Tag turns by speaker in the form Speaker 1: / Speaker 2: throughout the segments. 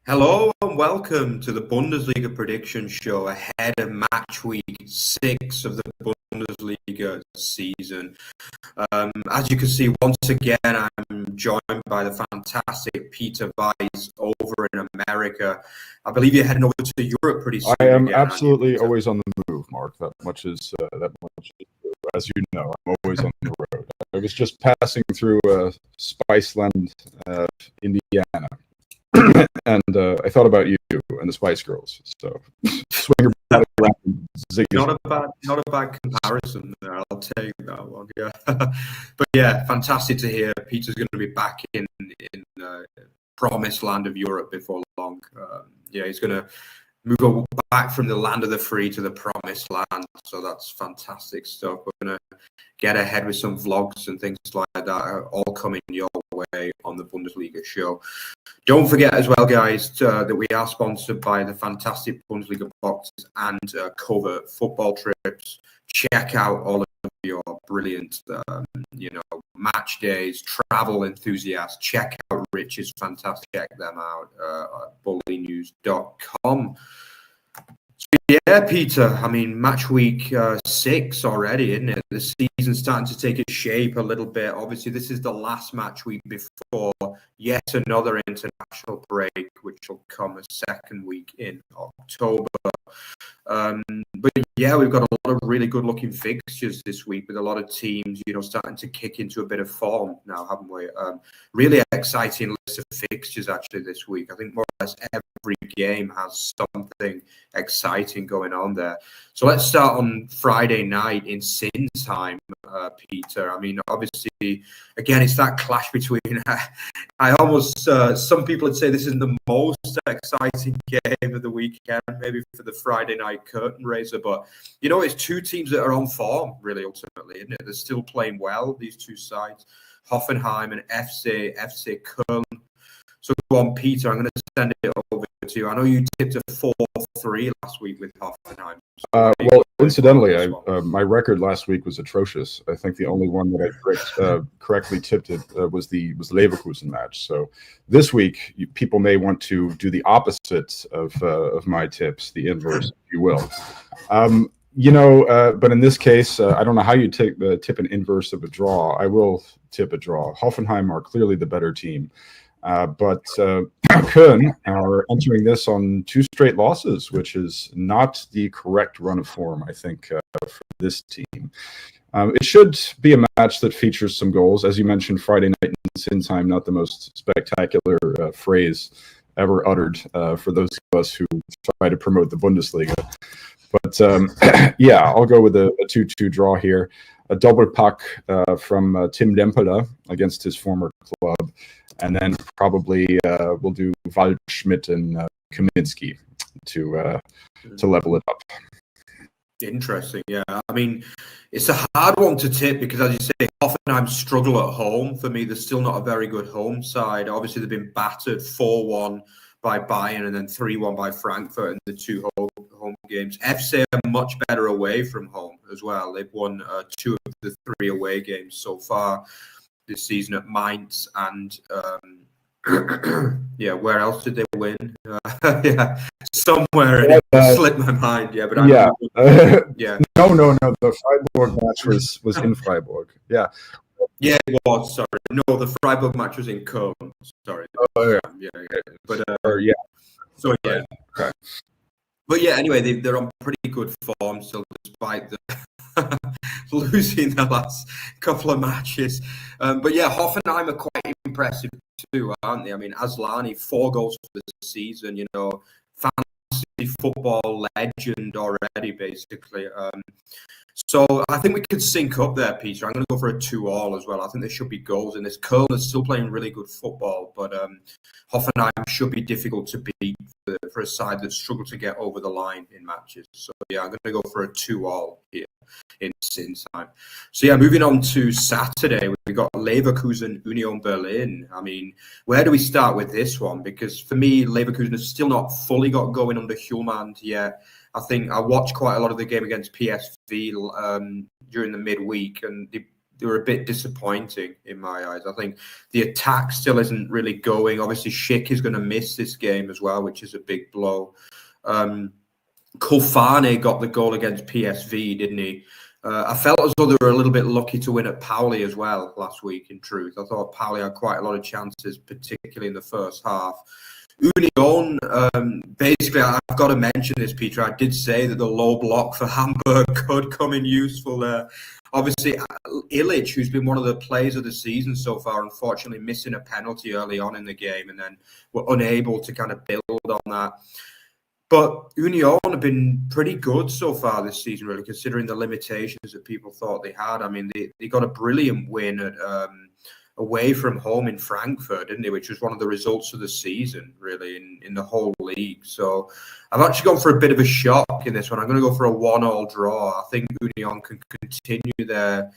Speaker 1: Hello and welcome to the Bundesliga prediction show ahead of match week 6 of the Bundesliga season. As you can see, once again, I'm joined by the fantastic Peter Weiss over in America. I believe you're heading over to Europe pretty soon.
Speaker 2: I am absolutely always on the move, Mark. That much is as you know, I'm always on the road. I was just passing through Spiceland, Indiana. And I thought about you and the Spice Girls. So swing around,
Speaker 1: not a bad comparison there. I'll take that one. Yeah, but yeah, fantastic to hear. Peter's going to be back in promised land of Europe before long. He's going to move back from the land of the free to the promised land. So that's fantastic stuff. We're going to get ahead with some vlogs and things like that, all coming your way on the Bundesliga show. Don't forget as well, guys, that we are sponsored by the fantastic Bundesliga boxes and covert football trips. Check out all of your brilliant, match days, travel enthusiasts. Check out Rich's fantastic. Check them out at bullynews.com. So yeah, Peter, I mean, match week 6 already, isn't it? The season's starting to take its shape a little bit. Obviously, this is the last match week before yet another international break, which will come a second week in October. But yeah, we've got a lot of really good-looking fixtures this week with a lot of teams, starting to kick into a bit of form now, haven't we? Really exciting list of fixtures actually this week. I think more or less every game has something exciting going on there. So let's start on Friday night in Sinsheim, Peter. I mean, obviously, again, it's that clash between. I almost some people would say this isn't the most exciting game of the weekend, maybe for the Friday night curtain raiser, but it's two teams that are on form, really, ultimately, isn't it? They're still playing well, these two sides, Hoffenheim and FC Köln. So go on, Peter, I'm going to send it over to you. I know you tipped a 4-3 last week with Hoffenheim.
Speaker 2: Well, incidentally, my record last week was atrocious. I think the only one that I correctly tipped it was the Leverkusen match. So this week, people may want to do the opposite of my tips, the inverse, if you will. But in this case, I don't know how you tip an inverse of a draw. I will tip a draw. Hoffenheim are clearly the better team. But Köln are entering this on 2 straight losses, which is not the correct run of form, I think, for this team. It should be a match that features some goals. As you mentioned, Friday night in Sinsheim, not the most spectacular phrase ever uttered for those of us who try to promote the Bundesliga. But I'll go with a 2-2 draw here. A double pack from Tim Dempele against his former club. And then probably we'll do Waldschmidt and Kaminski to level it up.
Speaker 1: Interesting, yeah. I mean, it's a hard one to tip because, as you say, Hoffenheim struggle at home. For me, they're still not a very good home side. Obviously, they've been battered 4-1 by Bayern and then 3-1 by Frankfurt in the 2 home games. FC are much better away from home as well. They've won 2 of the 3 away games so far this season at Mainz and where else did they win? Somewhere it slipped my mind. Yeah, but
Speaker 2: No. The Freiburg match was in Freiburg. Yeah.
Speaker 1: Yeah, it was. Sorry, no, the Freiburg match was in Köln. Sorry.
Speaker 2: Oh
Speaker 1: yeah. But
Speaker 2: yeah.
Speaker 1: So yeah.
Speaker 2: Okay.
Speaker 1: But yeah, anyway, they're on pretty good form still, despite the losing the last couple of matches. But yeah, Hoffenheim are quite impressive too, aren't they? I mean, Asllani, 4 goals for the season, fantasy football legend already, basically. So I think we could sync up there, Peter. I'm going to go for a 2-2 as well. I think there should be goals in this. Köln is still playing really good football, but Hoffenheim should be difficult to beat for a side that struggled to get over the line in matches. So yeah, I'm going to go for a 2-2 here in Sinsheim. So yeah, moving on to Saturday, we've got Leverkusen, Union Berlin. I mean, where do we start with this one? Because for me, Leverkusen has still not fully got going under Hjulmand yet. I think I watched quite a lot of the game against PSV during the midweek, and they they were a bit disappointing in my eyes. I think the attack still isn't really going. Obviously, Schick is going to miss this game as well, which is a big blow. Kofane got the goal against PSV, didn't he? I felt as though they were a little bit lucky to win at Pauli as well last week, in truth. I thought Pauli had quite a lot of chances, particularly in the first half. Union, basically, I've got to mention this, Peter. I did say that the low block for Hamburg could come in useful there. Obviously, Illich, who's been one of the players of the season so far, unfortunately missing a penalty early on in the game, and then were unable to kind of build on that. But Union have been pretty good so far this season, really, considering the limitations that people thought they had. I mean, they got a brilliant win at away from home in Frankfurt, didn't they? Which was one of the results of the season, really, in the whole league. So I've actually gone for a bit of a shock in this one. I'm going to go for a 1-1 draw. I think Union can continue their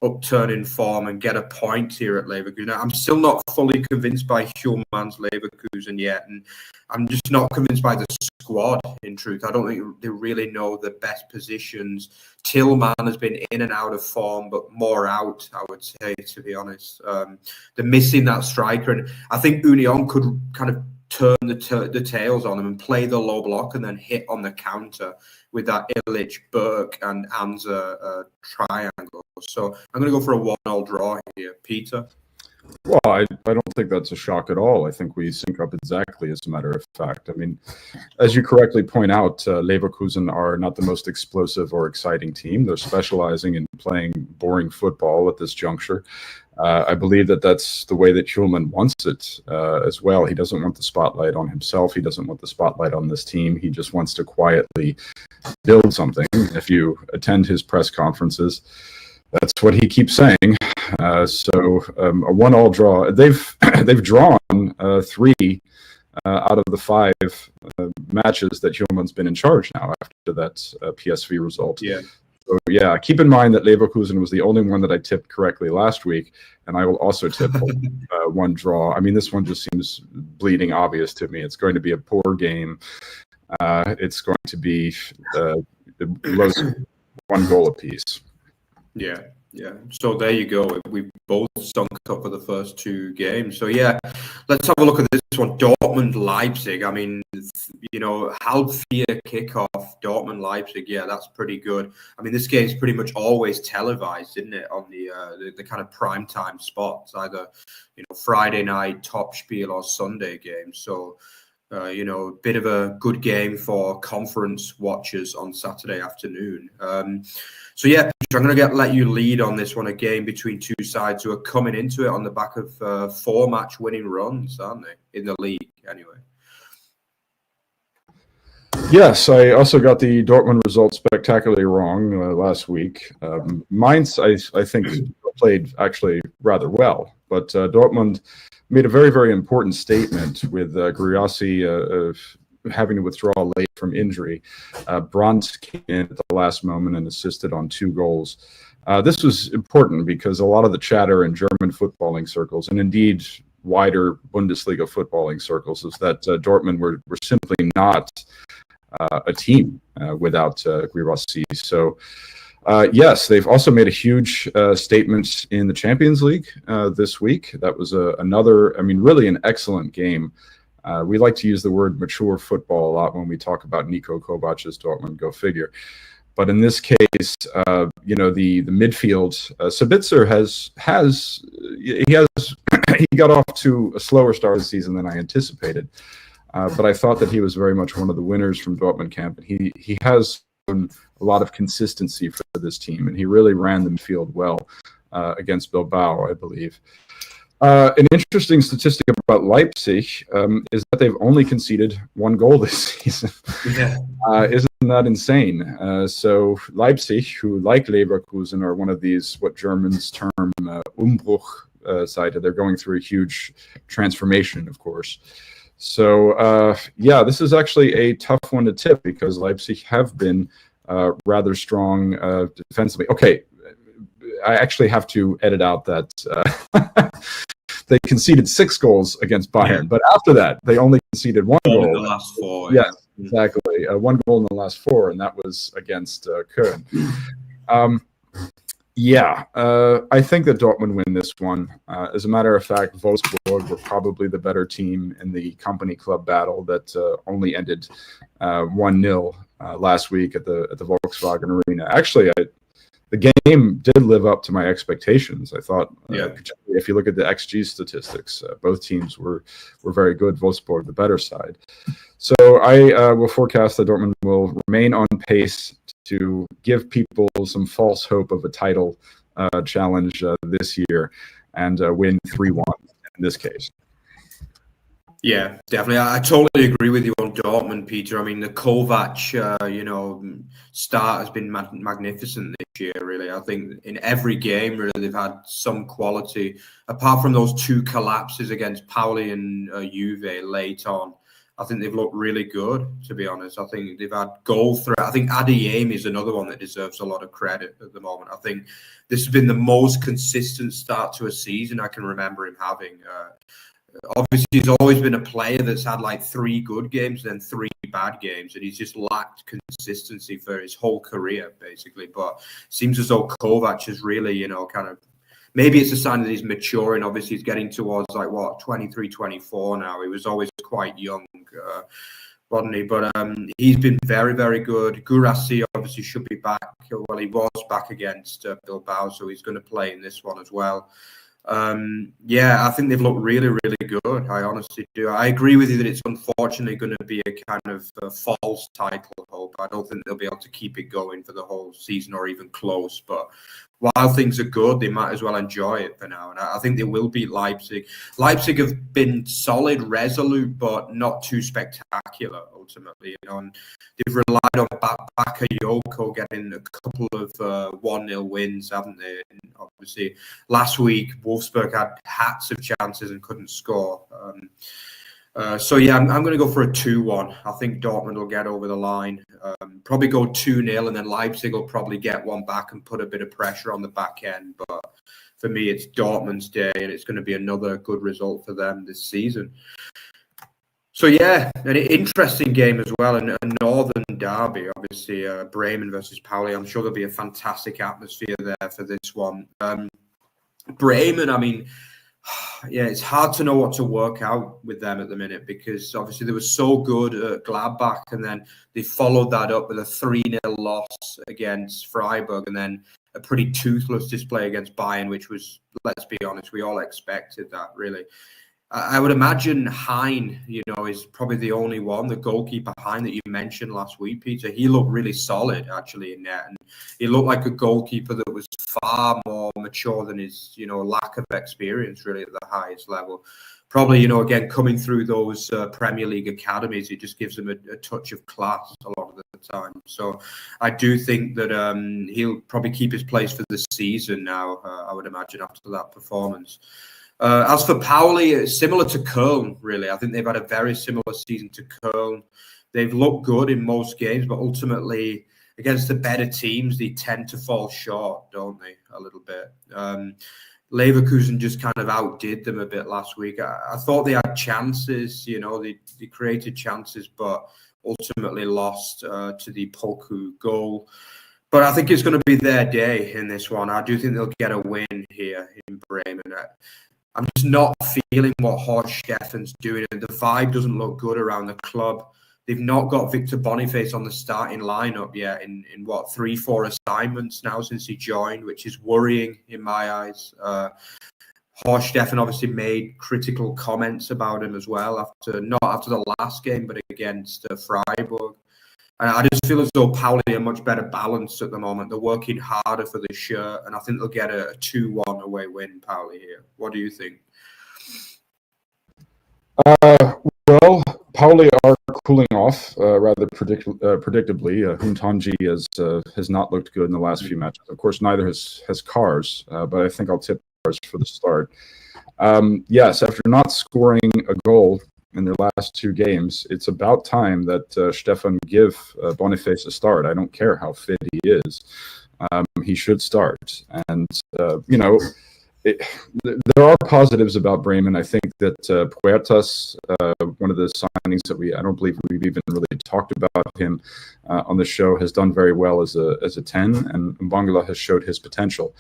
Speaker 1: upturn in form and get a point here at Leverkusen. I'm still not fully convinced by Schumann's Leverkusen yet, and I'm just not convinced by the squad, in truth. I don't think they really know the best positions. Tillman has been in and out of form, but more out, I would say, to be honest. They're missing that striker, and I think Union could kind of turn the tails on them and play the low block and then hit on the counter with that Illich, Burke and Anza triangle. So I'm going to go for a 1-0 draw here. Peter?
Speaker 2: Well, I don't think that's a shock at all. I think we sync up exactly, as a matter of fact. I mean, as you correctly point out, Leverkusen are not the most explosive or exciting team. They're specializing in playing boring football at this juncture. I believe that that's the way that Schulman wants it as well. He doesn't want the spotlight on himself. He doesn't want the spotlight on this team. He just wants to quietly build something. If you attend his press conferences, that's what he keeps saying. So a 1-1 draw. They've drawn 3 out of the 5 matches that Schulman's been in charge now after that PSV result.
Speaker 1: Yeah.
Speaker 2: So yeah, keep in mind that Leverkusen was the only one that I tipped correctly last week, and I will also tip 1 draw. I mean, this one just seems bleeding obvious to me. It's going to be a poor game. It's going to be low 1 goal apiece.
Speaker 1: Yeah. So there you go. We both stunk up for the first 2 games. So yeah, let's have a look at this one. Dortmund Leipzig. I mean, half 4 kickoff. Dortmund Leipzig. Yeah, that's pretty good. I mean, this game's pretty much always televised, isn't it? On the kind of prime time spots, either Friday night top spiel or Sunday game. So. A bit of a good game for conference watchers on Saturday afternoon. So yeah, Peter, I'm going to let you lead on this one. A game between 2 sides who are coming into it on the back of 4-match winning runs, aren't they, in the league anyway?
Speaker 2: Yes, I also got the Dortmund result spectacularly wrong last week. Mainz, I think, played actually rather well, but Dortmund made a very, very important statement with Guirassy having to withdraw late from injury. Brandt came in at the last moment and assisted on 2 goals. This was important because a lot of the chatter in German footballing circles, and indeed wider Bundesliga footballing circles, is that Dortmund were simply not a team without Guirassy. So yes, they've also made a huge statement in the Champions League this week. That was another, really an excellent game. We like to use the word mature football a lot when we talk about Niko Kovac's Dortmund, go figure. But in this case, the midfield, Sabitzer he got off to a slower start this season than I anticipated. But I thought that he was very much one of the winners from Dortmund camp, and he has a lot of consistency for this team, and he really ran the midfield well against Bilbao, I believe. An interesting statistic about Leipzig is that they've only conceded 1 goal this season.
Speaker 1: Yeah.
Speaker 2: Isn't that insane? So Leipzig, who like Leverkusen are one of these, what Germans term Umbruch Seite, they're going through a huge transformation, of course. So, yeah, this is actually a tough one to tip because Leipzig have been rather strong defensively. Okay, I actually have to edit out that they conceded 6 goals against Bayern, but after that, they only conceded 1 goal.
Speaker 1: In the last 4.
Speaker 2: Yes, exactly. 1 goal in the last 4, and that was against Köln. Yeah, I think that Dortmund win this one. As a matter of fact, Wolfsburg were probably the better team in the company club battle that only ended 1-0 last week at the Volkswagen Arena. Actually, the game did live up to my expectations. I thought, particularly if you look at the XG statistics, both teams were very good. Wolfsburg, the better side. So I will forecast that Dortmund will remain on pace to give people some false hope of a title challenge this year and win 3-1 in this case.
Speaker 1: Yeah, definitely. I totally agree with you on Dortmund, Peter. I mean, the Kovac, start has been magnificent this year, really. I think in every game, really, they've had some quality. Apart from those two collapses against Pauli and Juve late on, I think they've looked really good, to be honest. I think they've had goal threat. I think Adeyemi is another one that deserves a lot of credit at the moment. I think this has been the most consistent start to a season I can remember him having. Obviously, he's always been a player that's had like 3 good games, then 3 bad games, and he's just lacked consistency for his whole career, basically. But it seems as though Kovac has really, kind of, maybe it's a sign that he's maturing. Obviously, he's getting towards 23, 24 now. He was always quite young, wasn't he? But he's been very, very good. Guirassy obviously should be back. Well, he was back against Bilbao, so he's going to play in this one as well. I think they've looked really, really good. I honestly do. I agree with you that it's unfortunately going to be a kind of false title hope. I don't think they'll be able to keep it going for the whole season or even close. But while things are good, they might as well enjoy it for now. And I think they will beat Leipzig. Leipzig have been solid, resolute, but not too spectacular, ultimately. And they've relied on Bakayoko getting a couple of 1-0 wins, haven't they? And obviously, last week, Wolfsburg had hats of chances and couldn't score. I'm going to go for a 2-1. I think Dortmund will get over the line. Probably go 2-0, and then Leipzig will probably get one back and put a bit of pressure on the back end. But for me, it's Dortmund's day, and it's going to be another good result for them this season. So, an interesting game as well, and a northern derby, obviously, Bremen versus Pauli. I'm sure there'll be a fantastic atmosphere there for this one. Bremen, I mean, it's hard to know what to work out with them at the minute because obviously they were so good at Gladbach and then they followed that up with a 3-0 loss against Freiburg and then a pretty toothless display against Bayern, which was, let's be honest, we all expected that, really. I would imagine Hein, is probably the only one, the goalkeeper Hein that you mentioned last week, Peter. He looked really solid, actually, in net. And he looked like a goalkeeper that was far more mature than his, lack of experience, really, at the highest level. Probably, again, coming through those Premier League academies, it just gives him a touch of class a lot of the time. So I do think that he'll probably keep his place for the season now, I would imagine, after that performance. As for Pauli, it's similar to Köln, really. I think they've had a very similar season to Köln. They've looked good in most games, but ultimately, against the better teams, they tend to fall short, don't they, a little bit. Leverkusen just kind of outdid them a bit last week. I thought they had chances, they created chances, but ultimately lost to the Poku goal. But I think it's going to be their day in this one. I do think they'll get a win here in Bremen. I'm just not feeling what Horst Steffen's doing. The vibe doesn't look good around the club. They've not got Victor Boniface on the starting lineup yet in 3-4 assignments now since he joined, which is worrying in my eyes. Horst Steffen obviously made critical comments about him as well, not after the last game, but against Freiburg. And I just feel as though Pauli are much better balanced at the moment. They're working harder for the shirt, and I think they'll get a 2-1 away win, Pauli, here. What do you think?
Speaker 2: Well, Pauli are cooling off rather predictably. Huntanji has not looked good in the last few matches. Of course, neither has Kars, but I think I'll tip Kars for the start. Yes, after not scoring a goal in their last 2 games, it's about time that Steffen give Boniface a start. I don't care how fit he is. He should start. And, there are positives about Bremen. I think that Puertas, one of the signings that I don't believe we've even really talked about him on the show, has done very well as a 10, and Mbangala has showed his potential.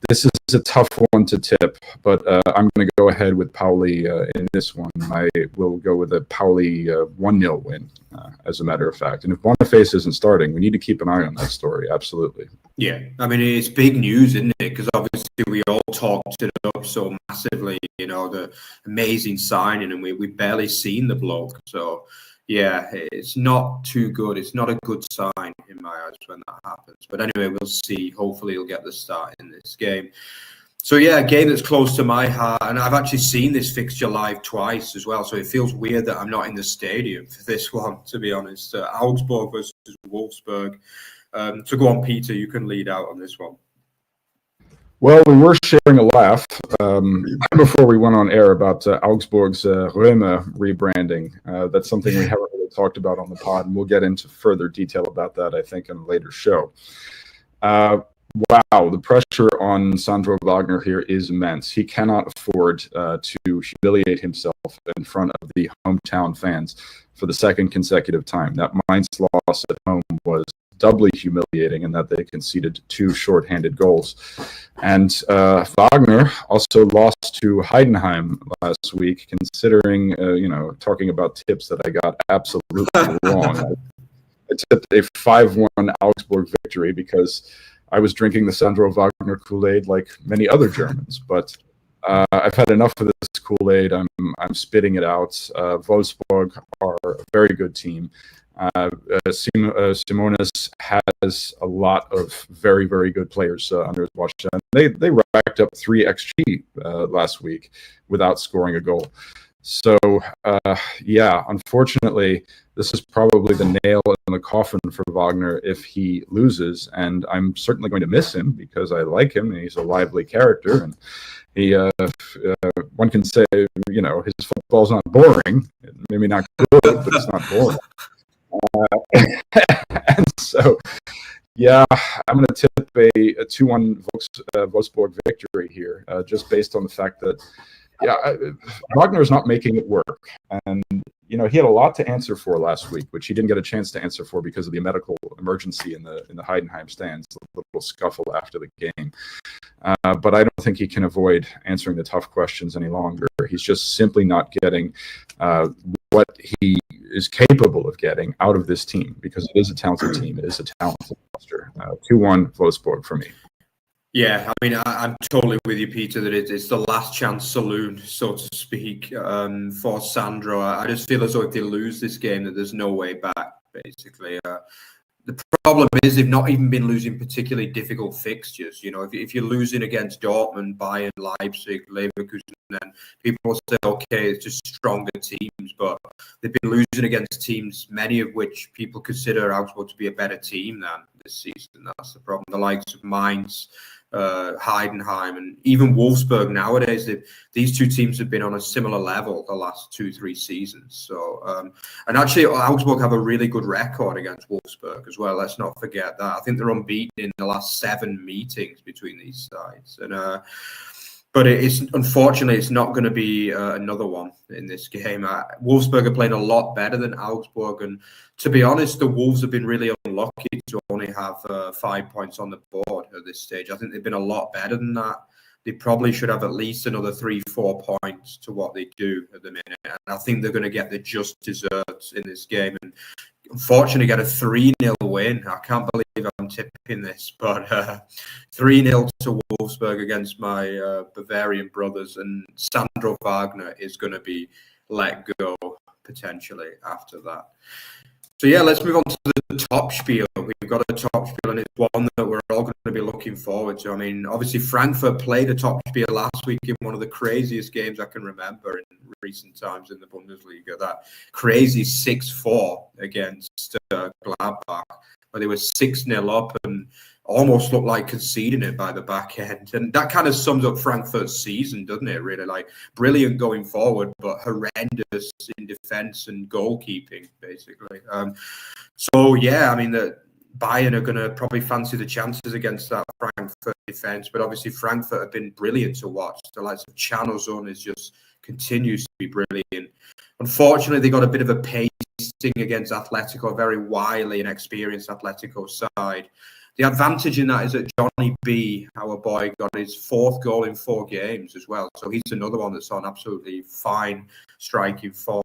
Speaker 2: This is a tough one to tip, but I'm going to go ahead with Pauli in this one. I will go with a Pauli 1-0 win, as a matter of fact. And if Boniface isn't starting, we need to keep an eye on that story. Absolutely.
Speaker 1: Yeah, I mean, it's big news, isn't it? Because obviously we all talked it up so massively, the amazing signing, and we barely seen the bloke. So, yeah, it's not too good. It's not a good sign in my eyes when that happens. But anyway, we'll see. Hopefully he'll get the start in this game. So, yeah, a game that's close to my heart. And I've actually seen this fixture live twice as well. So it feels weird that I'm not in the stadium for this one, to be honest. Augsburg versus Wolfsburg. So go on, Peter, you can lead out on this one.
Speaker 2: Well, we were sharing a laugh before we went on air about Augsburg's Römer rebranding. That's something we haven't really talked about on the pod, and we'll get into further detail about that, I think, in a later show. Wow, the pressure on Sandro Wagner here is immense. He cannot afford to humiliate himself in front of the hometown fans for the second consecutive time. That Mainz loss at home was doubly humiliating in that they conceded 2 shorthanded goals. And Wagner also lost to Heidenheim last week, considering, talking about tips that I got absolutely wrong. I tipped a 5-1 Augsburg victory because I was drinking the Sandro Wagner Kool-Aid like many other Germans. But I've had enough of this Kool-Aid. I'm spitting it out. Wolfsburg are a very good team. Simonis has a lot of very, very good players under his watch. They racked up 3 XG last week without scoring a goal. So, unfortunately, this is probably the nail in the coffin for Wagner if he loses. And I'm certainly going to miss him because I like him and he's a lively character. And he, one can say, his football's not boring. Maybe not good, but it's not boring. And so, I'm going to tip a 2-1 Wolfsburg victory here, just based on the fact that, Wagner's not making it work. And, he had a lot to answer for last week, which he didn't get a chance to answer for because of the medical emergency in the Heidenheim stands, a little scuffle after the game. But I don't think he can avoid answering the tough questions any longer. He's just simply not getting what he is capable of getting out of this team, because it is a talented team. It is a talented roster. 2-1 Wolfsburg for me.
Speaker 1: Yeah, I mean, I'm totally with you, Peter, that it's the last chance saloon, so to speak, for Sandro. I just feel as though if they lose this game, that there's no way back, basically. The problem is they've not even been losing particularly difficult fixtures. If you're losing against Dortmund, Bayern, Leipzig, Leverkusen, then people will say, okay, it's just stronger teams. But they've been losing against teams, many of which people consider Augsburg to be a better team than this season. That's the problem. The likes of Mainz, Heidenheim, and even Wolfsburg nowadays, these two teams have been on a similar level the last 2-3 seasons. So, and actually, Augsburg have a really good record against Wolfsburg as well. Let's not forget that. I think they're unbeaten in the last 7 meetings between these sides. And but unfortunately, it's not going to be another one in this game. Wolfsburg are playing a lot better than Augsburg, and to be honest, the Wolves have been really unlucky to only have 5 points on the board at this stage. I think they've been a lot better than that. They probably should have at least another 3-4 points to what they do at the minute, and I think they're going to get the just desserts in this game. And unfortunately, get a 3-0 win. I can't believe I'm tipping this, but 3-0 to Wolfsburg against my Bavarian brothers, and Sandro Wagner is going to be let go potentially after that. So let's move on to the top spiel. We've got a top spiel, and it's one that we're all going to be looking forward to. I mean, obviously Frankfurt played a top spiel last week in one of the craziest games I can remember in recent times in the Bundesliga. That crazy 6-4 against Gladbach, where they were 6-0 up and almost looked like conceding it by the back end. And that kind of sums up Frankfurt's season, doesn't it, really? Like, brilliant going forward, but horrendous in defence and goalkeeping, basically. I mean, Bayern are going to probably fancy the chances against that Frankfurt defence. But obviously, Frankfurt have been brilliant to watch. The likes of Chanozon is just continues to be brilliant. Unfortunately, they got a bit of a pacing against Atletico, very wily and experienced Atletico side. The advantage in that is that Johnny B, our boy, got his 4th goal in 4 games as well. So he's another one that's on absolutely fine striking form,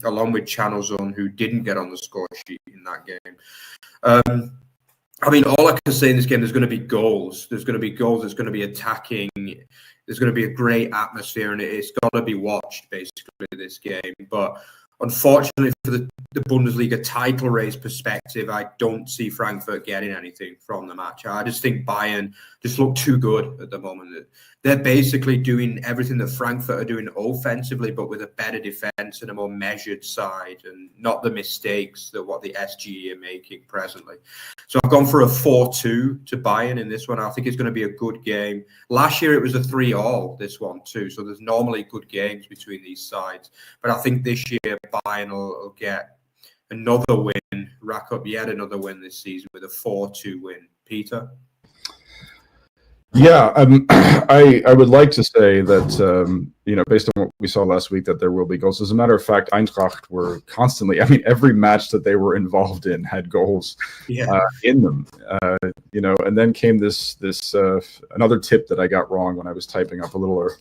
Speaker 1: along with Chanozon, who didn't get on the score sheet in that game. I mean, all I can say in this game, there's going to be goals. There's going to be goals. There's going to be attacking. There's going to be a great atmosphere, and it's got to be watched, basically, this game. But unfortunately, for the Bundesliga title race perspective, I don't see Frankfurt getting anything from the match. I just think Bayern just look too good at the moment. They're basically doing everything that Frankfurt are doing offensively, but with a better defense and a more measured side, and not the mistakes that what the SGE are making presently. So I've gone for a 4-2 to Bayern in this one. I think it's going to be a good game. Last year it was a 3-3, this one too. So there's normally good games between these sides. But I think this year Bayern will get another win, rack up yet another win this season with a 4-2 win. Peter?
Speaker 2: Yeah, I would like to say that, based on what we saw last week, that there will be goals. As a matter of fact, Eintracht were constantly, every match that they were involved in had goals in them, and then came this another tip that I got wrong when I was typing up a little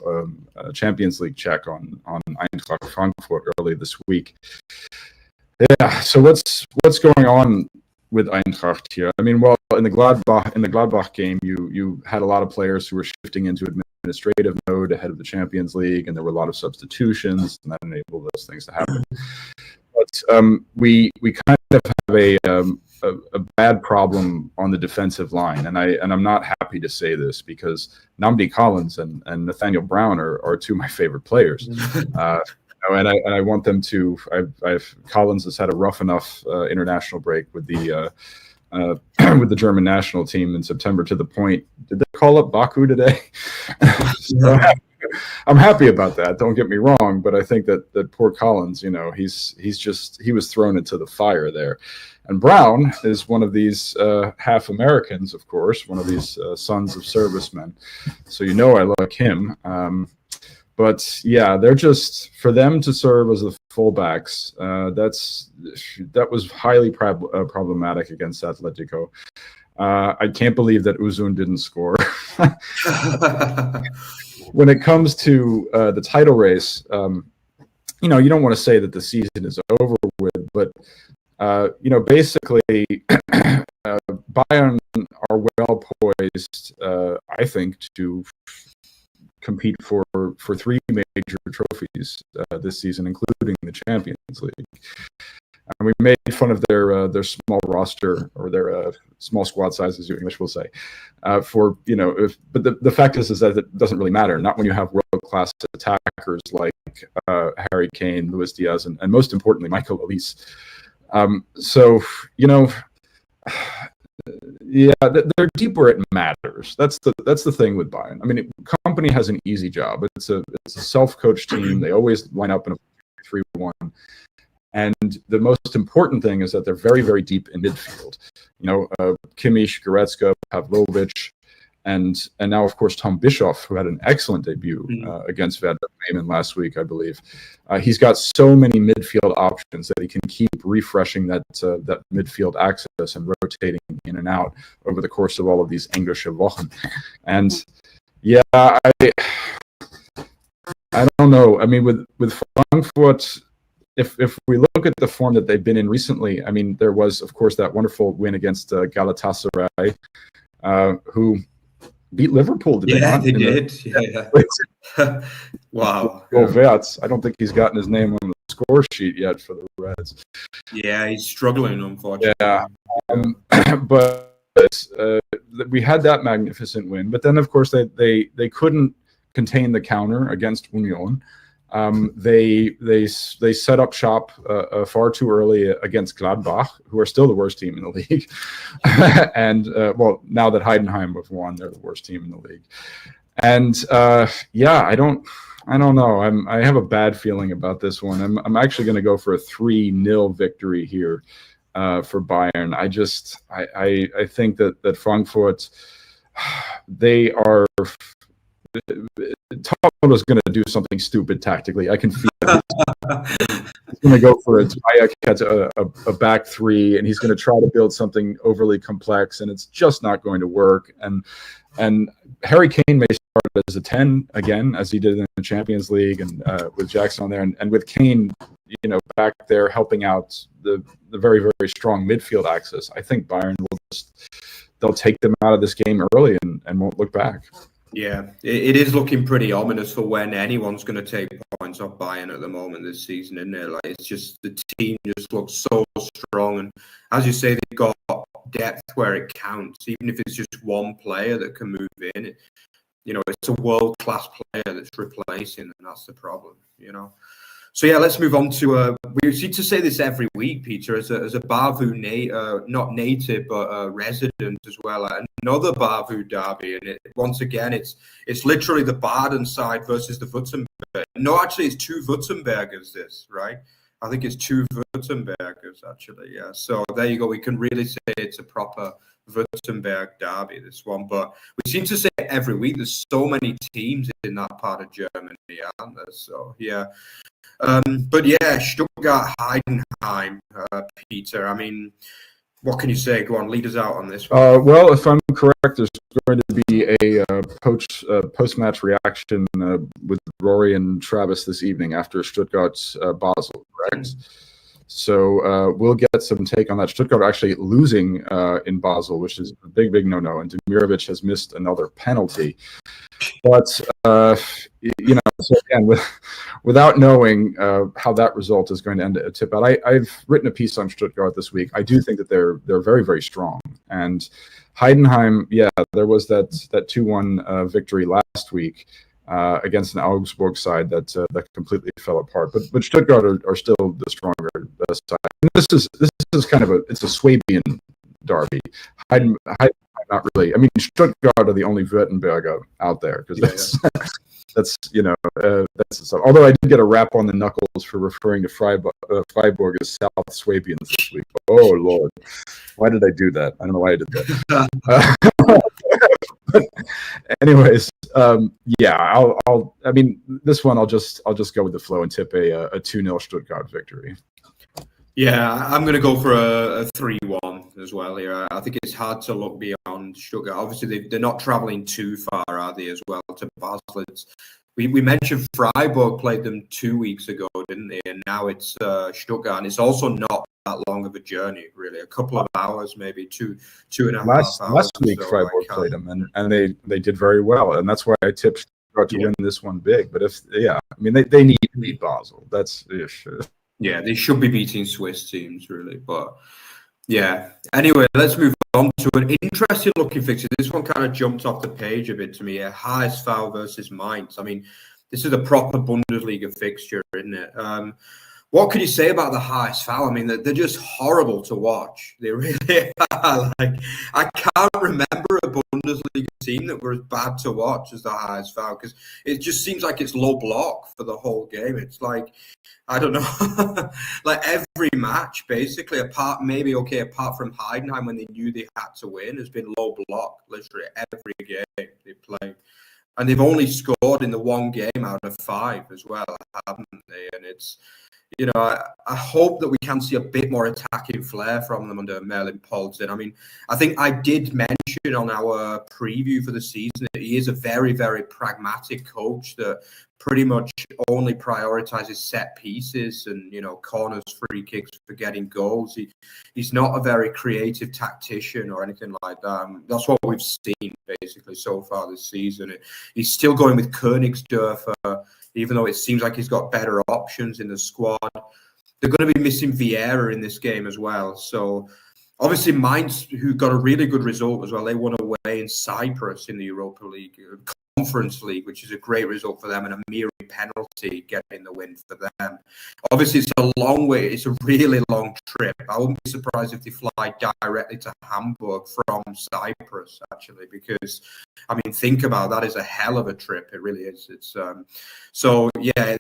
Speaker 2: Champions League check on Eintracht Frankfurt early this week. Yeah, so what's going on with Eintracht here? I mean, well, in the Gladbach game, you had a lot of players who were shifting into administrative mode ahead of the Champions League, and there were a lot of substitutions, and that enabled those things to happen. But we kind of have a bad problem on the defensive line, and I'm not happy to say this because Nnamdi Collins and Nathaniel Brown are two of my favorite players. And I want them to. Collins has had a rough enough international break with the with the German national team in September, to the point. Did they call up Baku today? So I'm happy about that. Don't get me wrong, but I think that poor Collins, he was thrown into the fire there. And Brown is one of these half Americans, of course, one of these sons of servicemen. So I like him. But yeah, they're just, for them to serve as the fullbacks, that was highly problematic against Atletico. I can't believe that Uzun didn't score. When it comes to the title race, you don't want to say that the season is over with, but basically, Bayern are well poised, I think, to compete for 3 major trophies this season, including the Champions League. And we made fun of their small roster, or their small squad size, as English will say, but the fact is that it doesn't really matter. Not when you have world-class attackers like Harry Kane, Luis Diaz, and most importantly, Michael Olise. Yeah, they're deep where it matters. That's the thing with Bayern. I mean, Company has an easy job. It's a self-coached team. They always line up in a 3-1. And the most important thing is that they're very, very deep in midfield. Kimmich, Goretzka, Pavlovic, and now, of course, Tom Bischoff, who had an excellent debut against Werder Bremen last week, I believe. He's got so many midfield options that he can keep refreshing that midfield access and rotating in and out over the course of all of these Englische Wochen. And yeah, I don't know. I mean, with Frankfurt, if we look at the form that they've been in recently, I mean, there was, of course, that wonderful win against Galatasaray, who beat Liverpool today.
Speaker 1: Yeah, they did. Wow.
Speaker 2: Wertz. I don't think he's gotten his name on the score sheet yet for the Reds.
Speaker 1: Yeah, he's struggling, unfortunately. Yeah,
Speaker 2: but we had that magnificent win. But then, of course, they couldn't contain the counter against Union. They set up shop far too early against Gladbach, who are still the worst team in the league. And now that Heidenheim have won, they're the worst team in the league. And I don't know. I have a bad feeling about this one. I'm actually going to go for a 3-0 victory here for Bayern. I think that Frankfurt, they are. Tottenham is going to do something stupid tactically. I can feel it. He's going to go for a a back three, and he's going to try to build something overly complex, and it's just not going to work. And Harry Kane may start as a 10 again, as he did in the Champions League, and with Jackson on there, and with Kane, back there helping out the very, very strong midfield axis. I think Bayern they'll take them out of this game early and won't look back.
Speaker 1: Yeah, it is looking pretty ominous for when anyone's going to take points off Bayern at the moment this season, isn't it? Like, it's just the team just looks so strong, and as you say, they've got depth where it counts. Even if it's just one player that can move in, it's a world-class player that's replacing, and that's the problem. So yeah, let's move on to. We seem to say this every week, Peter, as a Bavü not native but resident as well. Another Bavü derby, and once again, it's literally the Baden side versus the Württemberg. No, actually, it's two Württembergers. This, right? I think it's two Württembergers actually. Yeah. So there you go. We can really say it's a proper Württemberg derby, this one. But we seem to say it every week. There's so many teams in that part of Germany, aren't there? So yeah. But yeah, Stuttgart, Heidenheim, Peter. I mean, what can you say? Go on, lead us out on this one.
Speaker 2: Well, if I'm correct, there's going to be a post-match reaction with Rory and Travis this evening after Stuttgart's Basel, correct? So we'll get some take on that. Stuttgart actually losing in Basel, which is a big, big no-no, and Demirovic has missed another penalty. But so again, without knowing how that result is going to end a tip out, I've written a piece on Stuttgart this week. I do think that they're very, very strong. And Heidenheim, yeah, there was that 2-1 victory last week against an Augsburg side that completely fell apart. But Stuttgart are still the stronger side. And this is kind of a Swabian derby. Heidenheim, not really. I mean, Stuttgart are the only Württemberger out there, because that's although I did get a rap on the knuckles for referring to Freiburg as South Swabians this week. Oh Lord, why did I do that? I don't know why I did that. But anyways, yeah, I mean, this one I'll just go with the flow and tip a 2-0 Stuttgart victory.
Speaker 1: Yeah, I'm going to go for a 3-1 as well here. I think it's hard to look beyond Stuttgart. Obviously, they're not travelling too far, are they, as well, to Basel? We mentioned Freiburg played them 2 weeks ago, didn't they? And now it's Stuttgart, and it's also not that long of a journey, really. A couple of hours, maybe two and a half hours.
Speaker 2: Last week, so Freiburg played them, and they did very well, and that's why I tipped Stuttgart to win this one big. But I mean, they need to beat Basel. That's sure.
Speaker 1: Yeah, they should be beating Swiss teams, really. But yeah. Anyway, let's move on to an interesting looking fixture. This one kind of jumped off the page a bit to me. HSV versus Mainz. I mean, this is a proper Bundesliga fixture, isn't it? What can you say about the HSV? I mean, they're just horrible to watch. They really are. Like, I can't remember a Bundesliga team that were as bad to watch as the HSV, because it just seems like it's low block for the whole game. It's like, I don't know, like every match, basically, apart from Heidenheim when they knew they had to win, has been low block, literally every game they play. And they've only scored in the one game out of 5 as well, haven't they? And it's, I hope that we can see a bit more attacking flair from them under Merlin Poulsen. I mean, I think I did mention on our preview for the season that he is a very, very pragmatic coach that pretty much only prioritizes set pieces and, corners, free kicks for getting goals. He's not a very creative tactician or anything like that. That's what we've seen basically so far this season. He's still going with Königsdörfer, even though it seems like he's got better options in the squad. They're going to be missing Vieira in this game as well. So obviously Mainz, who got a really good result as well, they won away in Cyprus in the Europa League, Conference League, which is a great result for them, and a Miri penalty getting the win for them. Obviously, it's a long way. It's a really long trip. I wouldn't be surprised if they fly directly to Hamburg from Cyprus, actually, because, I mean, think about that. Is a hell of a trip. It really is. It's so, yeah,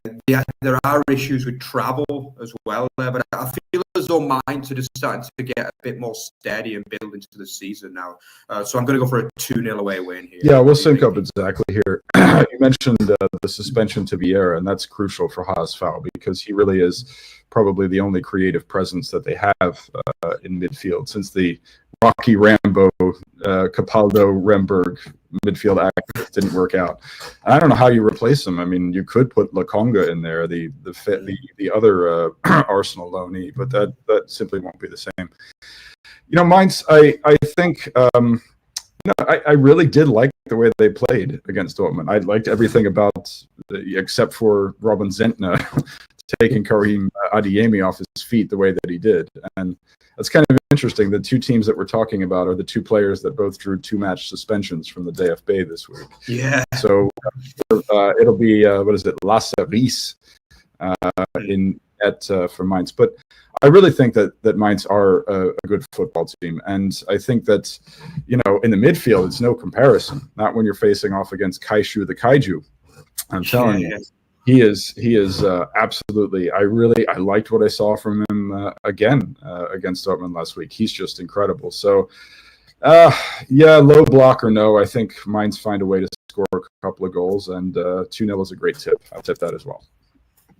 Speaker 1: there are issues with travel as well there, but I feel as though Mainz are just starting to get a bit more steady and build into the season now. So I'm going to go for a 2-0 away win here.
Speaker 2: Yeah, we'll sync up exactly here. You mentioned the suspension to Vieira, and that's crucial for HSV because he really is probably the only creative presence that they have in midfield since the Rocky Rambo, Capaldo, Remberg midfield act didn't work out. And I don't know how you replace him. I mean, you could put Lakonga in there, the other Arsenal loanee, but that simply won't be the same. You know, Mainz, I think I really did like the way they played against Dortmund. I liked everything about, except for Robin Zentner taking Karim Adeyemi off his feet the way that he did. And that's kind of interesting. The two teams that we're talking about are the two players that both drew 2-match suspensions from the DFB this week.
Speaker 1: Yeah.
Speaker 2: So it'll be, Lasse Ries for Mainz. But I really think that Mainz are a good football team. And I think that, in the midfield, it's no comparison. Not when you're facing off against Kaishu the Kaiju. I'm telling you. He is absolutely. I liked what I saw from him again against Dortmund last week. He's just incredible. So, low block or no, I think Mainz find a way to score a couple of goals, and 2-0 is a great tip. I'll tip that as well.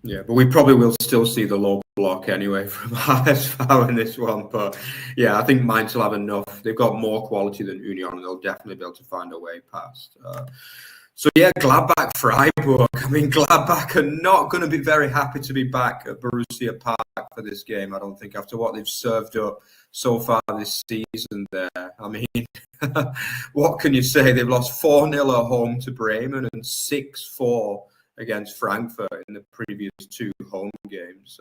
Speaker 1: Yeah, but we probably will still see the low block anyway from HSV in this one. But yeah, I think Mainz will have enough. They've got more quality than Union, and they'll definitely be able to find a way past. So yeah, Gladbach, Freiburg. I mean, Gladbach are not going to be very happy to be back at Borussia Park for this game, I don't think, after what they've served up so far this season there. I mean, what can you say? They've lost 4-0 at home to Bremen and 6-4 against Frankfurt in the previous 2 home games.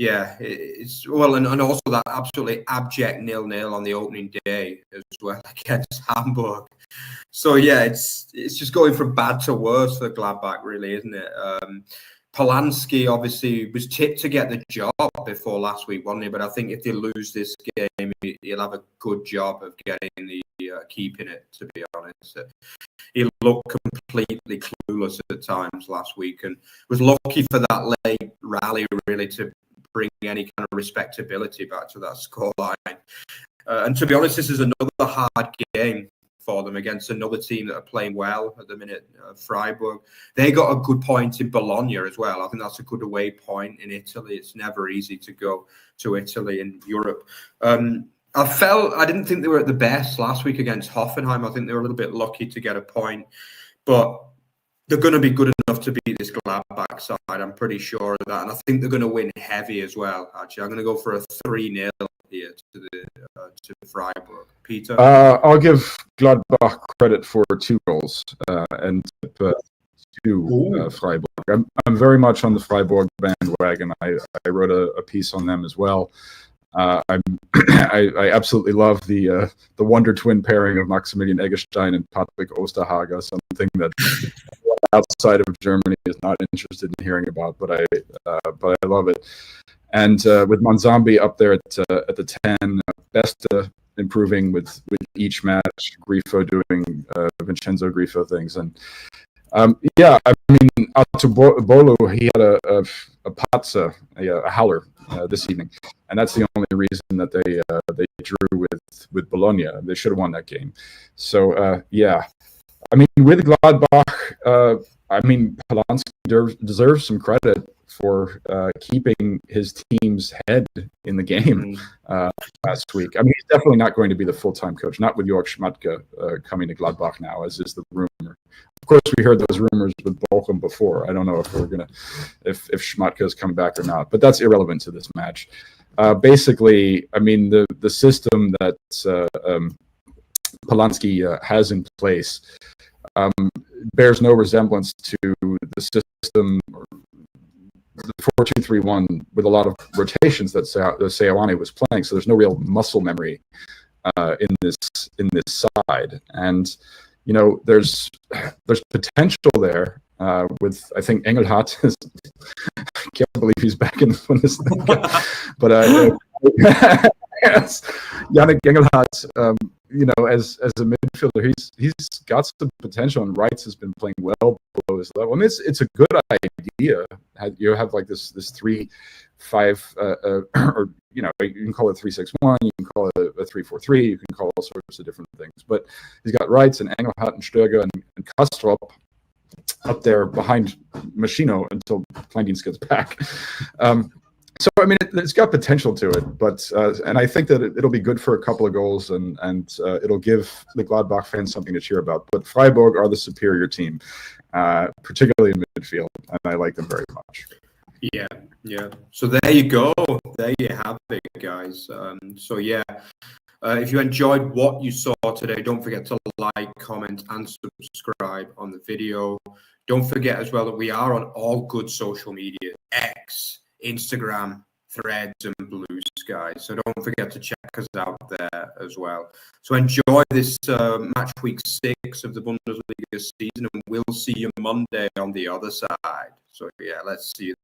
Speaker 1: It's well, and also that absolutely abject 0-0 on the opening day as well against Hamburg. So yeah, it's just going from bad to worse for Gladbach, really, isn't it? Polanski obviously was tipped to get the job before last week, wasn't he? But I think if they lose this game, he'll have a good job of getting keeping it. To be honest, he looked completely clueless at times last week, and was lucky for that late rally really to bring any kind of respectability back to that scoreline. And to be honest, this is another hard game for them against another team that are playing well at the minute, Freiburg. They got a good point in Bologna as well. I think that's a good away point in Italy. It's never easy to go to Italy in Europe. I didn't think they were at the best last week against Hoffenheim. I think they were a little bit lucky to get a point, but they're going to be good enough to beat this Gladbach side. I'm pretty sure of that. And I think they're going to win heavy as well, actually. I'm going to go for a 3-0 here to Freiburg. Peter?
Speaker 2: I'll give Gladbach credit for 2 goals and 2 Freiburg. I'm very much on the Freiburg bandwagon. I wrote a piece on them as well. I absolutely love the wonder twin pairing of Maximilian Eggestein and Patrick Osterhager, something that outside of Germany is not interested in hearing about, but I love it. And with Monzambi up there at the 10, Best improving with each match, Grifo doing Vincenzo Grifo things, and I mean, Bolo, he had a patza, a howler this evening, and that's the only reason that they drew with Bologna. They should have won that game. So I mean, with Gladbach, I mean, Polanski deserves some credit for keeping his team's head in the game last week. I mean, he's definitely not going to be the full-time coach, not with Jörg Schmatke coming to Gladbach now, as is the rumor. Of course, we heard those rumors with Bochum before. I don't know if if Schmatke is coming back or not, but that's irrelevant to this match. Basically, I mean, the system that Polanski has in place bears no resemblance to the system, the 4-2-3-1 with a lot of rotations that Seoane was playing. So there's no real muscle memory in this side, and you know there's potential there with, I think, Engelhardt. I can't believe he's back in the Bundesliga, but yes, Yannick Engelhardt you know, as a midfielder, he's got some potential, and Wrights has been playing well below his level. I mean, it's a good idea. You have like this 3-5, or you know, you can call it 3-6-1, you can call it a 3-4-3, you can call all sorts of different things. But he's got Wrights and Engelhardt and Stöger and Kastrop up there behind Machino until Kleindienst gets back. So, I mean, it's got potential to it, but and I think that it'll be good for a couple of goals, and it'll give the Gladbach fans something to cheer about. But Freiburg are the superior team, particularly in midfield, and I like them very much.
Speaker 1: Yeah, yeah. So there you go. There you have it, guys. So yeah, if you enjoyed what you saw today, don't forget to like, comment, and subscribe on the video. Don't forget as well that we are on all good social media: X, Instagram, Threads, and Blue Sky. So don't forget to check us out there as well. So enjoy this match week 6 of the Bundesliga season, and we'll see you Monday on the other side. So yeah, let's see you.